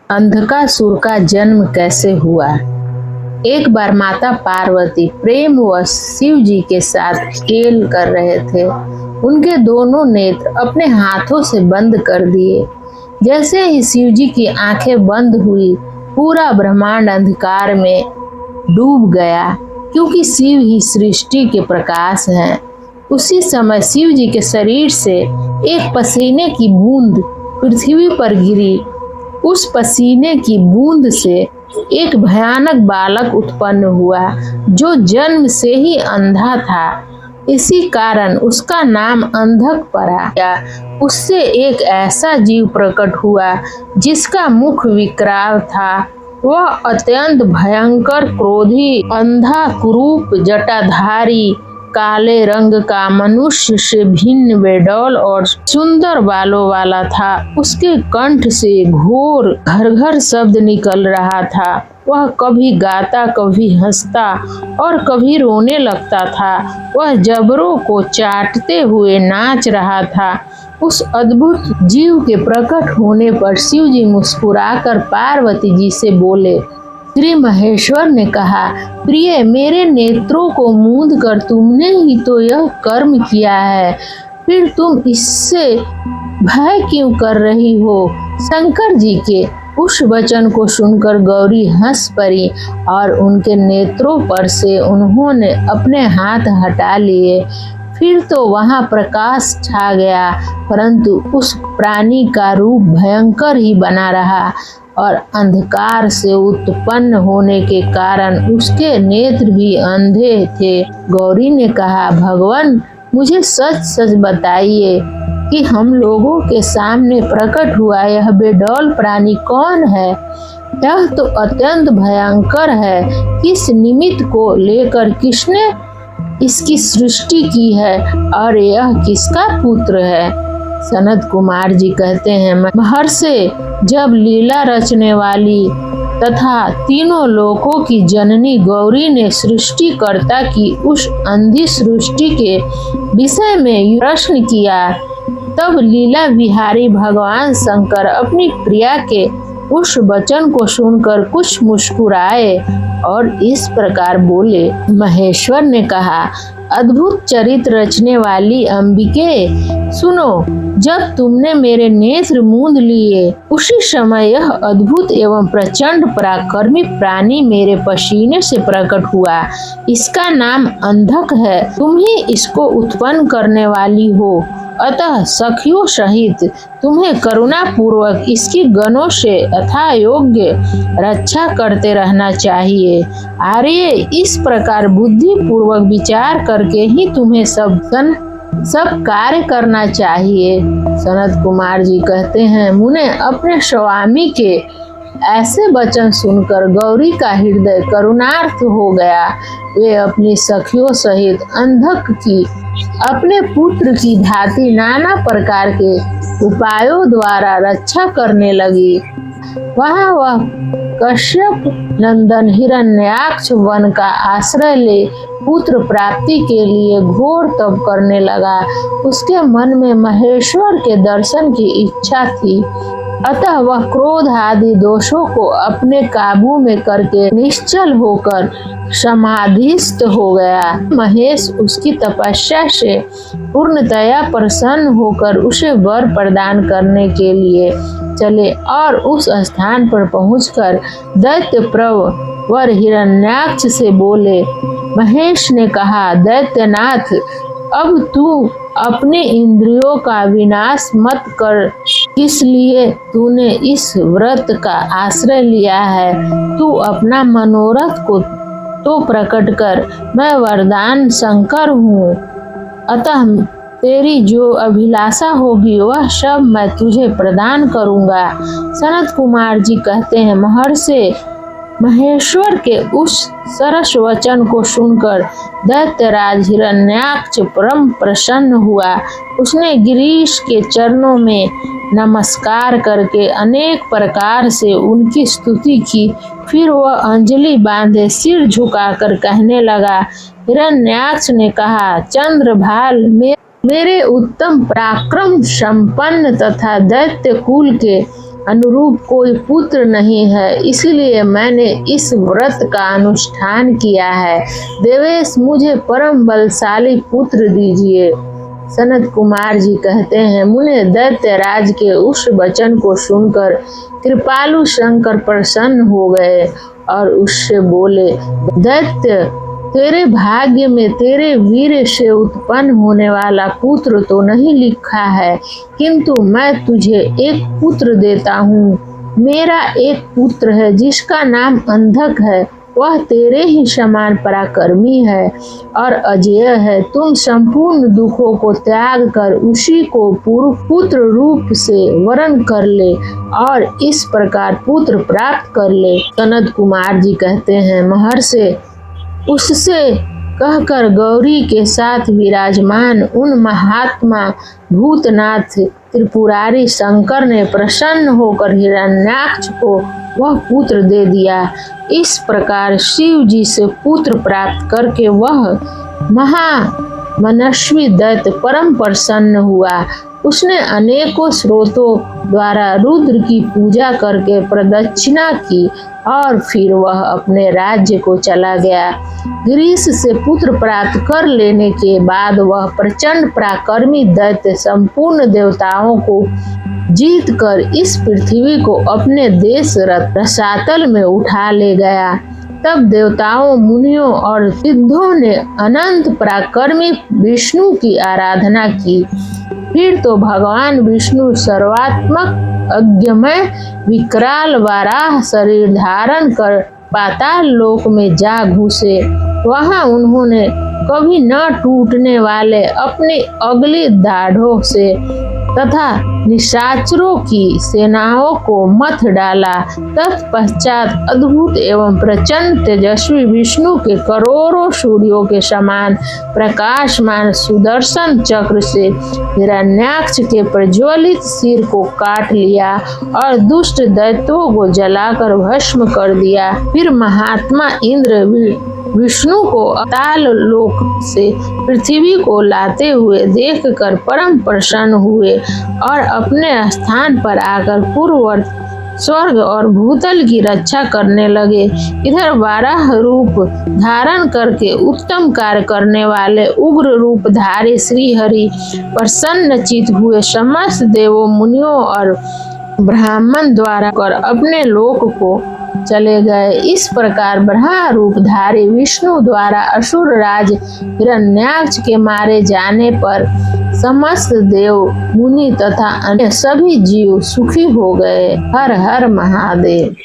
अंधकासुर का जन्म कैसे हुआ। एक बार माता पार्वती प्रेमवश शिव जी के साथ खेल कर रहे थे। उनके दोनों नेत्र अपने हाथों से बंद कर दिए। जैसे ही शिव जी की आंखें बंद हुई, पूरा ब्रह्मांड अंधकार में डूब गया, क्योंकि शिव ही सृष्टि के प्रकाश हैं। उसी समय शिव जी के शरीर से एक पसीने की बूंद पृथ्वी पर गिरी। उस पसीने की बूंद से एक भयानक बालक उत्पन्न हुआ, जो जन्म से ही अंधा था। इसी कारण उसका नाम अंधक पड़ा। उससे एक ऐसा जीव प्रकट हुआ जिसका मुख विकराल था। वह अत्यंत भयंकर, क्रोधी, अंधा, कुरूप, जटाधारी, काले रंग का, मनुष्य से भिन्न, बेडौल और सुंदर बालों वाला था। उसके कंठ से घोर घर शब्द निकल रहा था। वह कभी गाता, कभी हंसता और कभी रोने लगता था। वह जबरों को चाटते हुए नाच रहा था। उस अद्भुत जीव के प्रकट होने पर शिव जी मुस्कुराकर पार्वती जी से बोले। श्री महेश्वर ने कहा, प्रिय, मेरे नेत्रों को मूंद कर तुमने ही तो यह कर्म किया है, फिर तुम इससे भय क्यों कर रही हो। शंकर जी के उस वचन को सुनकर गौरी हंस पड़ी और उनके नेत्रों पर से उन्होंने अपने हाथ हटा लिए। फिर तो वहां प्रकाश छा गया, परंतु उस प्राणी का रूप भयंकर ही बना रहा और अंधकार से उत्पन्न होने के कारण उसके नेत्र भी अंधे थे। गौरी ने कहा, भगवान, मुझे सच सच बताइए कि हम लोगों के सामने प्रकट हुआ यह बेडौल प्राणी कौन है। यह तो अत्यंत भयंकर है। किस निमित्त को लेकर किसने इसकी सृष्टि की है और यह किसका पुत्र है। सनत कुमार जी कहते हैं, महर्षि, जब लीला रचने वाली तथा तीनों लोकों की जननी गौरी ने सृष्टिकर्ता की उस अंधी सृष्टि के विषय में प्रश्न किया, तब लीला विहारी भगवान शंकर अपनी प्रिया के उस वचन को सुनकर कुछ मुस्कुराए और इस प्रकार बोले। महेश्वर ने कहा, अद्भुत चरित्र रचने वाली अंबिके, सुनो, जब तुमने मेरे नेत्र मूंद लिए, उसी समय यह अद्भुत एवं प्रचंड पराक्रमी प्राणी मेरे पसीने से प्रकट हुआ। इसका नाम अंधक है। तुम ही इसको उत्पन्न करने वाली हो, अतः सखियों सहित तुम्हें करुणा पूर्वक इसकी गणों से यथा योग्य रक्षा करते रहना चाहिए। आर्य, इस प्रकार बुद्धि पूर्वक विचार करके ही तुम्हें सब कार्य करना चाहिए। सनत कुमार जी कहते हैं, मुने, अपने स्वामी के ऐसे वचन सुनकर गौरी का हृदय करुणार्थ हो गया। वे अपनी सखियों सहित अंधक की अपने पुत्र की भांति नाना प्रकार के उपायों द्वारा रक्षा करने लगी। वहां वह कश्यप नंदन हिरण्याक्ष वन का आश्रय ले पुत्र प्राप्ति के लिए घोर तप करने लगा। उसके मन में महेश्वर के दर्शन की इच्छा थी, अतः वह क्रोध आदि दोषों को अपने काबू में करके निश्चल होकर समाधिस्थ हो गया। महेश उसकी तपस्या से पूर्णतया प्रसन्न होकर उसे वर प्रदान करने के लिए चले और उस स्थान पर पहुंचकर दैत्य प्रव वर हिरण्याक्ष से बोले। महेश ने कहा, दैत्यनाथ, अब तू अपने इंद्रियों का विनाश मत कर। इसलिए तूने इस व्रत का आश्रय लिया है। तू अपना मनोरथ को तो प्रकट कर। मैं वरदान शंकर हूँ, अतः तेरी जो अभिलाषा होगी वह सब मैं तुझे प्रदान करूँगा। सनत कुमार जी कहते हैं, महर्षि, महेश्वर के उस सरस वचन को सुनकर दैत्यराज हिरण्याक्ष परम प्रसन्न हुआ। उसने गिरीश के चरणों में नमस्कार करके अनेक प्रकार से उनकी स्तुति की। फिर वह अंजलि बांधे सिर झुकाकर कहने लगा। हिरण्याक्ष ने कहा, चंद्रभाल, मेरे उत्तम पराक्रम संपन्न तथा दैत्य कुल के अनुरूप कोई पुत्र नहीं है, इसलिए मैंने इस व्रत का अनुष्ठान किया है। देवेश, मुझे परम बलशाली पुत्र दीजिए। सनत कुमार जी कहते हैं, मुने दैत्यराज के उस वचन को सुनकर कृपालु शंकर प्रसन्न हो गए और उससे बोले, दैत्य, तेरे भाग्य में तेरे वीर से उत्पन्न होने वाला पुत्र तो नहीं लिखा है, किंतु मैं तुझे एक पुत्र देता हूँ। मेरा एक पुत्र है जिसका नाम अंधक है, वह तेरे ही समान पराक्रमी है और अजेय है। तुम संपूर्ण दुखों को त्याग कर उसी को पुत्र रूप से वरण कर ले और इस प्रकार पुत्र प्राप्त कर ले। सनत कुमार जी कहते हैं, महर्षि, उससे कहकर गौरी के साथ विराजमान उन महात्मा भूतनाथ त्रिपुरारी शंकर ने प्रसन्न होकर हिरण्याक्ष को वह पुत्र दे दिया। इस प्रकार शिव जी से पुत्र प्राप्त करके वह महामनस्वी दैत्य परम प्रसन्न हुआ। उसने अनेकों स्रोतों द्वारा रुद्र की पूजा करके प्रदक्षिणा की और फिर वह अपने राज्य को चला गया। ग्रीस से पुत्र प्राप्त कर लेने के बाद वह प्रचंड पराक्रमी दैत्य संपूर्ण देवताओं को जीत कर इस पृथ्वी को अपने देश रसातल में उठा ले गया। तब देवताओं, मुनियों और सिद्धों ने अनंत पराक्रमी विष्णु की आराधना की। फिर तो भगवान विष्णु सर्वात्मक अज्ञमय विकराल वाराह शरीर धारण कर पाताल लोक में जा घुसे। वहां उन्होंने कभी न टूटने वाले अपनी अगली दाढ़ों से तथा निशाचरों की सेनाओं को मथ डाला। तत्पश्चात अद्भुत एवं प्रचंड तेजस्वी विष्णु के करोड़ों सूर्यों के समान प्रकाशमान सुदर्शन चक्र से हिरण्याक्ष के प्रज्वलित सिर को काट लिया और दुष्ट दैत्यों को जलाकर भस्म कर दिया। फिर महात्मा इंद्र विष्णु को अताल लोक से पृथ्वी को लाते हुए देखकर परम प्रसन्न हुए और अपने स्थान पर आकर पूर्ववर्त स्वर्ग और भूतल की रक्षा करने लगे। इधर वाराह रूप धारण करके उत्तम कार्य करने वाले उग्र रूपधारी श्री हरि प्रसन्नचित हुए समस्त देवों, मुनियों और ब्राह्मण द्वारा कर अपने लोक को चले गए। इस प्रकार ब्रह्मा रूपधारी विष्णु द्वारा असुर राज हिरण्याक्ष के मारे जाने पर समस्त देव, मुनि तथा अन्य सभी जीव सुखी हो गए। हर हर महादेव।